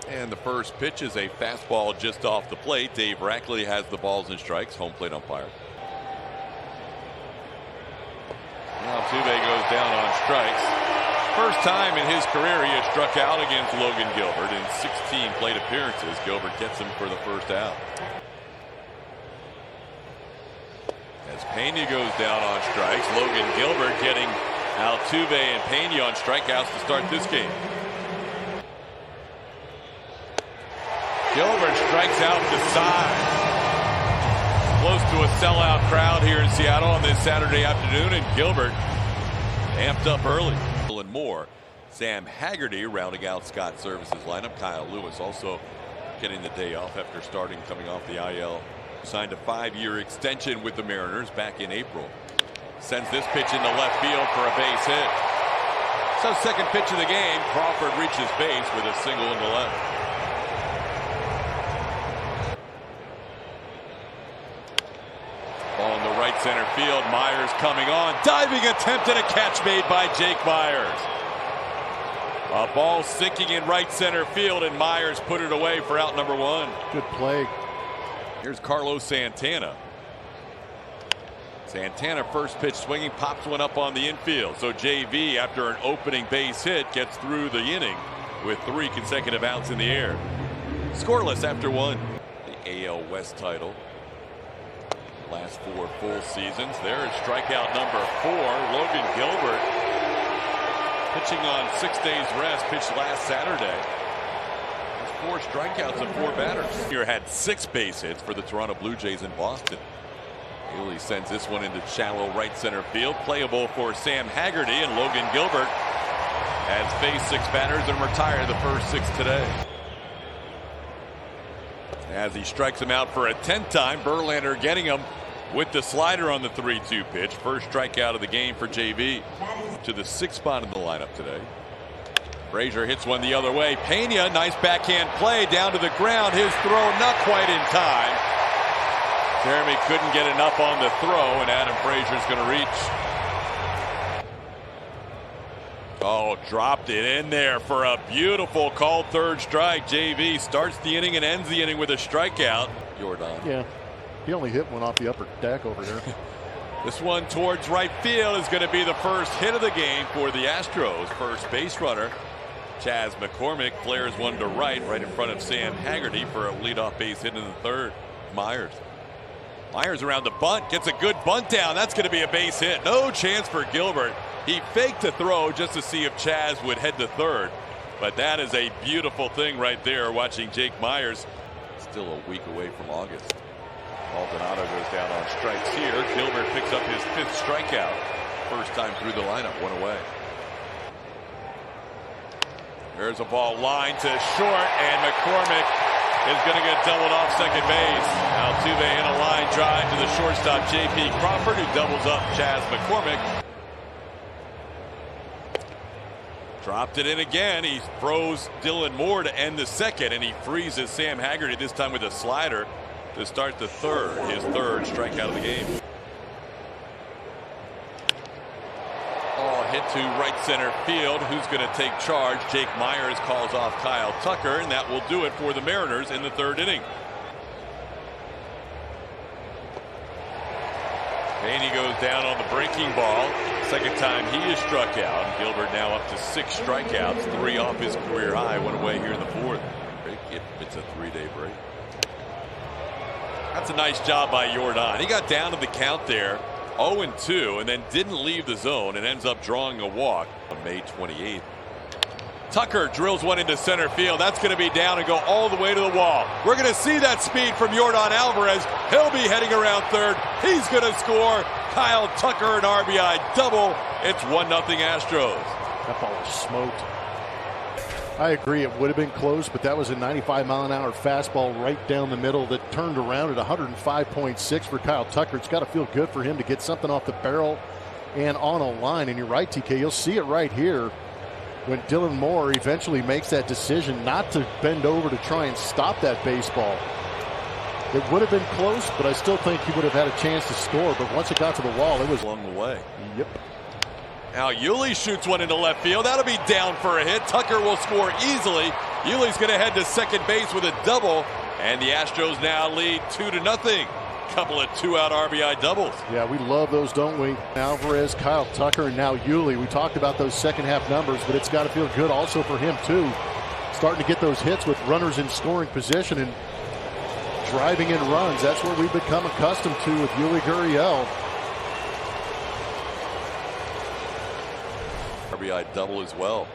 And the first pitch is a fastball just off the plate. Dave Rackley has the balls and strikes. Home plate umpire. Altuve goes down on strikes. First time in his career he has struck out against Logan Gilbert in 16 plate appearances. Gilbert gets him for the first out. As Pena goes down on strikes, Logan Gilbert getting Altuve and Pena on strikeouts to start this game. Gilbert strikes out the side. Close to a sellout crowd here in Seattle on this Saturday afternoon, and Gilbert amped up early. And more. Sam Haggerty rounding out Scott Service's lineup. Kyle Lewis also getting the day off after coming off the IL. Signed a 5-year extension with the Mariners back in April. Sends this pitch into left field for a base hit. So second pitch of the game, Crawford reaches base with a single into left. Ball in the right center field. Myers coming on. Diving attempt and a catch made by Jake Myers. A ball sinking in right center field, and Myers put it away for out number 1. Good play. Here's Carlos Santana. Santana first pitch swinging, pops one up on the infield. So JV, after an opening base hit, gets through the inning with 3 consecutive outs in the air. Scoreless after 1. The AL West title. Last 4 full seasons. There is strikeout number 4. Logan Gilbert pitching on 6 days rest. Pitched last Saturday. 4 strikeouts and 4 batters. Here had 6 base hits for the Toronto Blue Jays in Boston. Haley sends this one into shallow right center field. Playable for Sam Haggerty, and Logan Gilbert has faced 6 batters and retired the first 6 today. As he strikes him out for a 10th time, Verlander getting him with the slider on the 3-2 pitch. First strikeout of the game for JV. To the 6th spot in the lineup today. Frazier hits one the other way. Pena, nice backhand play down to the ground. His throw not quite in time. Jeremy couldn't get enough on the throw, and Adam Frazier's going to reach. Oh, dropped it in there for a beautiful called third strike. JV starts the inning and ends the inning with a strikeout. Jordan. Yeah, he only hit one off the upper deck over there. This one towards right field is going to be the first hit of the game for the Astros. First base runner, Chas McCormick, flares one to right in front of Sam Haggerty for a leadoff base hit in the 3rd. Myers around the bunt, gets a good bunt down. That's going to be a base hit. No chance for Gilbert. He faked a throw just to see if Chas would head to 3rd. But that is a beautiful thing right there, watching Jake Myers. Still a week away from August. Maldonado goes down on strikes here. Gilbert picks up his 5th strikeout. First time through the lineup, 1 away. There's a ball line to short, and McCormick is going to get doubled off second base. Altuve in a line drive to the shortstop, J.P. Crawford, who doubles up Chas McCormick. Dropped it in again. He throws Dylan Moore to end the 2nd, and he freezes Sam Haggerty, this time with a slider, to start the 3rd, his 3rd strikeout of the game. Oh, hit to right center field. Who's going to take charge? Jake Myers calls off Kyle Tucker, and that will do it for the Mariners in the 3rd inning. Pena goes down on the breaking ball. Second time he is struck out. Gilbert now up to 6 strikeouts, 3 off his career high, 1 away here in the 4th. It's a 3-day break. That's a nice job by Jordan. He got down to the count there, 0-2, and then didn't leave the zone and ends up drawing a walk on May 28th. Tucker drills one into center field. That's going to be down and go all the way to the wall. We're going to see that speed from Jordan Alvarez. He'll be heading around 3rd. He's going to score. Kyle Tucker, an RBI double. It's 1-0 Astros. That ball was smoked. I agree, it would have been close, but that was a 95-mile-an-hour fastball right down the middle that turned around at 105.6 for Kyle Tucker. It's got to feel good for him to get something off the barrel and on a line. And you're right, TK, you'll see it right here when Dylan Moore eventually makes that decision not to bend over to try and stop that baseball. It would have been close, but I still think he would have had a chance to score. But once it got to the wall, it was along the way. Yep. Now Yuli shoots one into left field. That'll be down for a hit. Tucker will score easily. Yulie's going to head to second base with a double, and the Astros now lead 2-0. Couple of 2-out RBI doubles. Yeah, we love those, don't we? Alvarez, Kyle Tucker, and now Yulie. We talked about those second half numbers, but it's got to feel good also for him too. Starting to get those hits with runners in scoring position and driving in runs. That's what we've become accustomed to with Yuli Gurriel. RBI double as well.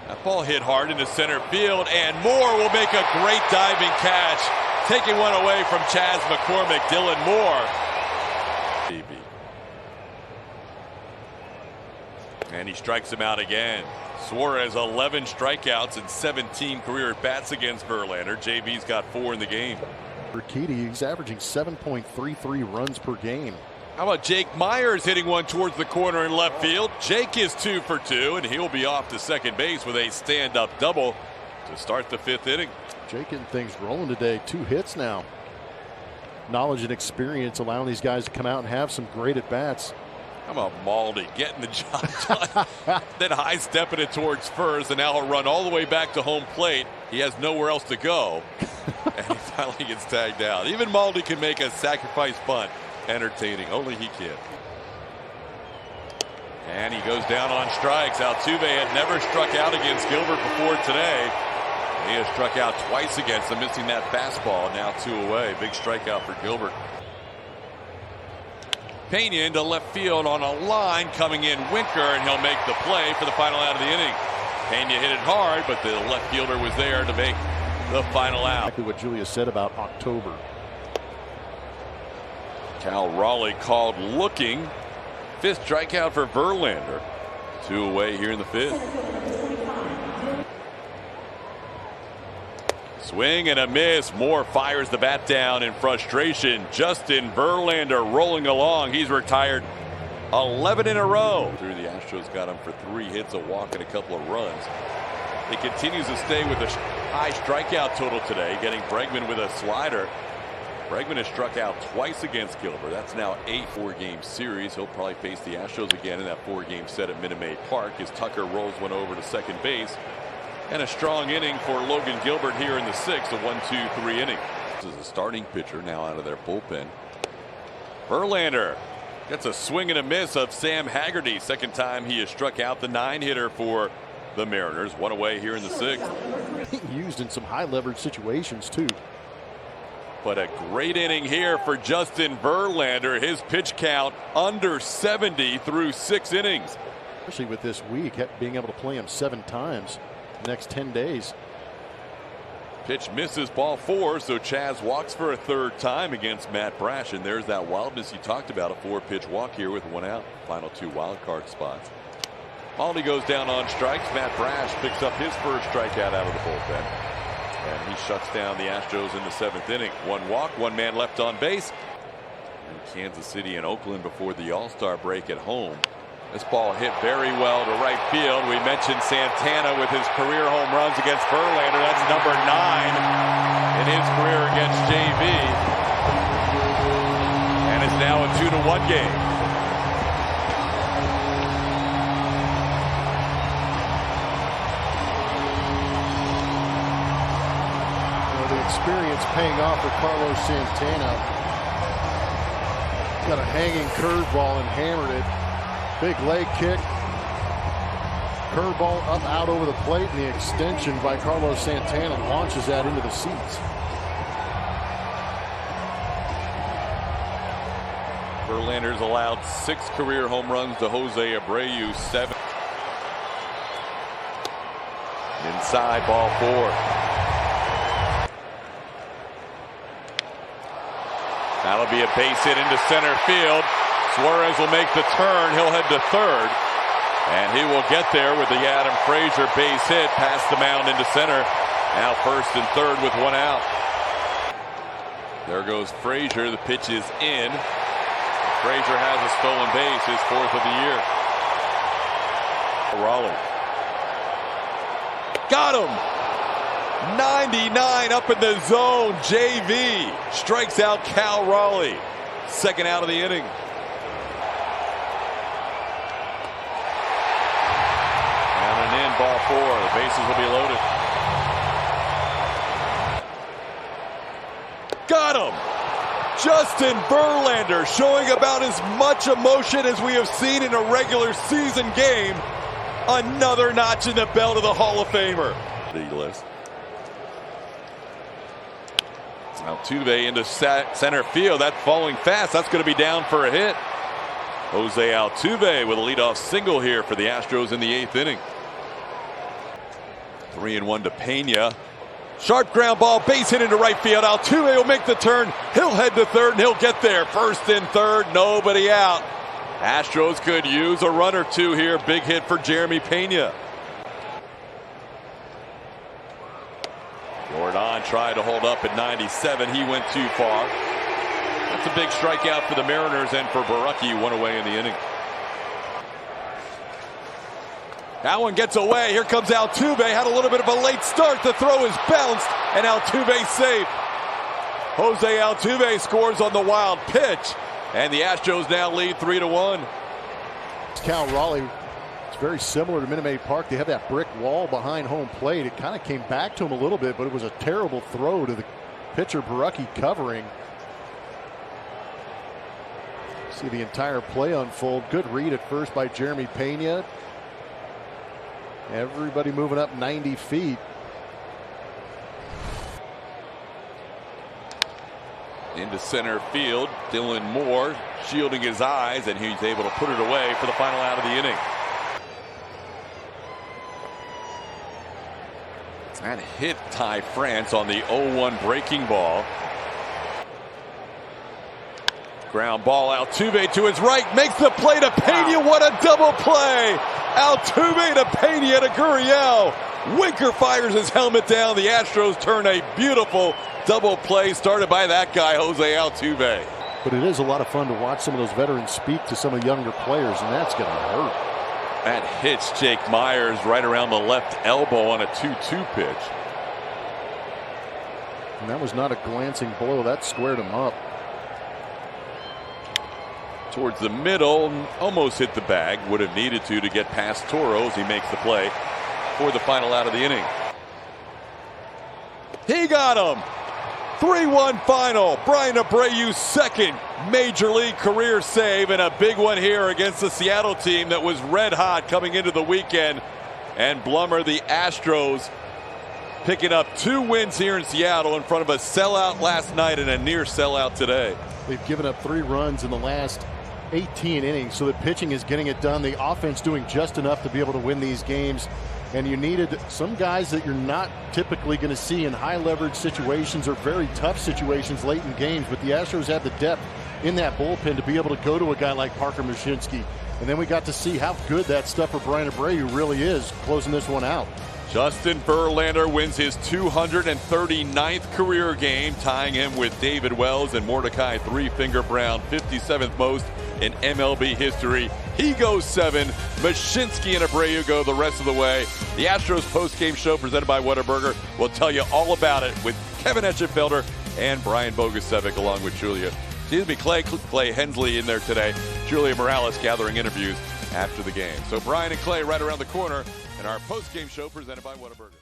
That ball hit hard into center field, and Moore will make a great diving catch, taking one away from Chas McCormick. Dylan Moore. And he strikes him out again. Suarez 11 strikeouts and 17 career at-bats against Verlander. JV's got 4 in the game. Urquidy, he's averaging 7.33 runs per game. How about Jake Myers hitting one towards the corner in left field? Jake is 2 for 2, and he'll be off to second base with a stand-up double to start the 5th inning. Jake getting things rolling today. 2 hits now. Knowledge and experience allowing these guys to come out and have some great at-bats. How about Maldi getting the job done? Then high stepping it towards first, and now he'll run all the way back to home plate. He has nowhere else to go, and he finally gets tagged out. Even Maldi can make a sacrifice bunt entertaining. Only he can. And he goes down on strikes. Altuve had never struck out against Gilbert before today. He has struck out twice against him, missing that fastball. Now 2 away. Big strikeout for Gilbert. Pena into left field on a line, coming in Winker, and he'll make the play for the final out of the inning. Pena hit it hard, but the left fielder was there to make the final out. Exactly what Julia said about October. Cal Raleigh called looking. 5th strikeout for Verlander. 2 away here in the 5th. Swing and a miss. Moore fires the bat down in frustration. Justin Verlander rolling along. He's retired 11 in a row. Through the Astros got him for 3 hits, a walk, and a couple of runs. He continues to stay with a high strikeout total today, getting Bregman with a slider. Bregman has struck out twice against Gilbert. That's now 8 4-game series. He'll probably face the Astros again in that 4-game set at Minute Maid Park as Tucker rolls one over to second base. And a strong inning for Logan Gilbert here in the 6th, a 1-2-3 inning. This is a starting pitcher now out of their bullpen. Verlander gets a swing and a miss of Sam Haggerty. Second time he has struck out, the 9-hitter for the Mariners. 1 away here in the 6th. Used in some high leverage situations too. But a great inning here for Justin Verlander. His pitch count under 70 through 6 innings. Especially with this week, being able to play him 7 times the next 10 days. Pitch misses, ball 4, so Chas walks for a 3rd time against Matt Brash, and there's that wildness you talked about, a 4-pitch walk here with 1 out. Final 2 wild card spots. Maldi goes down on strikes. Matt Brash picks up his first strikeout out of the bullpen, and he shuts down the Astros in the 7th inning. 1 walk, 1 man left on base. In Kansas City and Oakland before the All-Star break at home. This ball hit very well to right field. We mentioned Santana with his career home runs against Verlander. That's number 9 in his career against JV. And it's now a 2-1 game. Well, the experience paying off for Carlos Santana. Got a hanging curveball and hammered it. Big leg kick. Curveball up out over the plate, and the extension by Carlos Santana launches that into the seats. Verlander's allowed 6 career home runs to Jose Abreu, 7. Inside, ball 4. That'll be a base hit into center field. Suarez will make the turn. He'll head to 3rd. And he will get there with the Adam Frazier base hit past the mound into center. Now 1st and 3rd with 1 out. There goes Frazier. The pitch is in. Frazier has a stolen base, his 4th of the year. Raleigh. Got him! 99 up in the zone. JV strikes out Cal Raleigh. 2nd out of the inning. And an in, ball 4. The bases will be loaded. got him. Justin Verlander showing about as much emotion as we have seen in a regular season game. Another notch in the belt of the Hall of Famer. Altuve into center field. That's falling fast. That's going to be down for a hit. Jose Altuve with a leadoff single here for the Astros in the 8th inning. 3-1 to Pena. Sharp ground ball, base hit into right field. Altuve will make the turn. He'll head to third and he'll get there. First and third, nobody out. Astros could use a run or two here. Big hit for Jeremy Pena. Jordan tried to hold up at 97. He went too far. That's a big strikeout for the Mariners and for Baraki, one away in the inning. That one gets away. Here comes Altuve. Had a little bit of a late start. The throw is bounced, and Altuve safe. Jose Altuve scores on the wild pitch, and the Astros now lead 3-1. Cal Raleigh, it's very similar to Minute Maid Park. They have that brick wall behind home plate. It kind of came back to him a little bit, but it was a terrible throw to the pitcher Baraki covering. See the entire play unfold. Good read at first by Jeremy Pena. Everybody moving up 90 feet. Into center field, Dylan Moore shielding his eyes, and he's able to put it away for the final out of the inning. That hit Ty France on the 0-1 breaking ball. Ground ball, Altuve to his right, makes the play to Pena. What a double play! Altuve to Pena to Gurriel. Winker fires his helmet down. The Astros turn a beautiful double play started by that guy, Jose Altuve. But it is a lot of fun to watch some of those veterans speak to some of the younger players, and that's going to hurt. That hits Jake Myers right around the left elbow on a 2-2 pitch. And that was not a glancing blow. That squared him up. Towards the middle, almost hit the bag. Would have needed to get past Toro as he makes the play for the final out of the inning. He got him. 3-1 final. Brian Abreu's second major league career save, and a big one here against the Seattle team that was red hot coming into the weekend. And Blummer, the Astros, picking up 2 wins here in Seattle in front of a sellout last night and a near sellout today. They've given up 3 runs in the last 18 innings, so the pitching is getting it done. The offense doing just enough to be able to win these games. And you needed some guys that you're not typically going to see in high leverage situations or very tough situations late in games. But the Astros had the depth in that bullpen to be able to go to a guy like Parker Mushinski. And then we got to see how good that stuff for Brian Abreu really is closing this one out. Justin Verlander wins his 239th career game, tying him with David Wells and Mordecai Three-Finger Brown, 57th most in MLB history. He goes 7. Mushinski and Abreu go the rest of the way. The Astros post-game show presented by Whataburger will tell you all about it with Kevin Etchenfelder and Brian Bogusevic along with Clay Hensley in there today. Julia Morales gathering interviews after the game. So Brian and Clay right around the corner in our post-game show presented by Whataburger.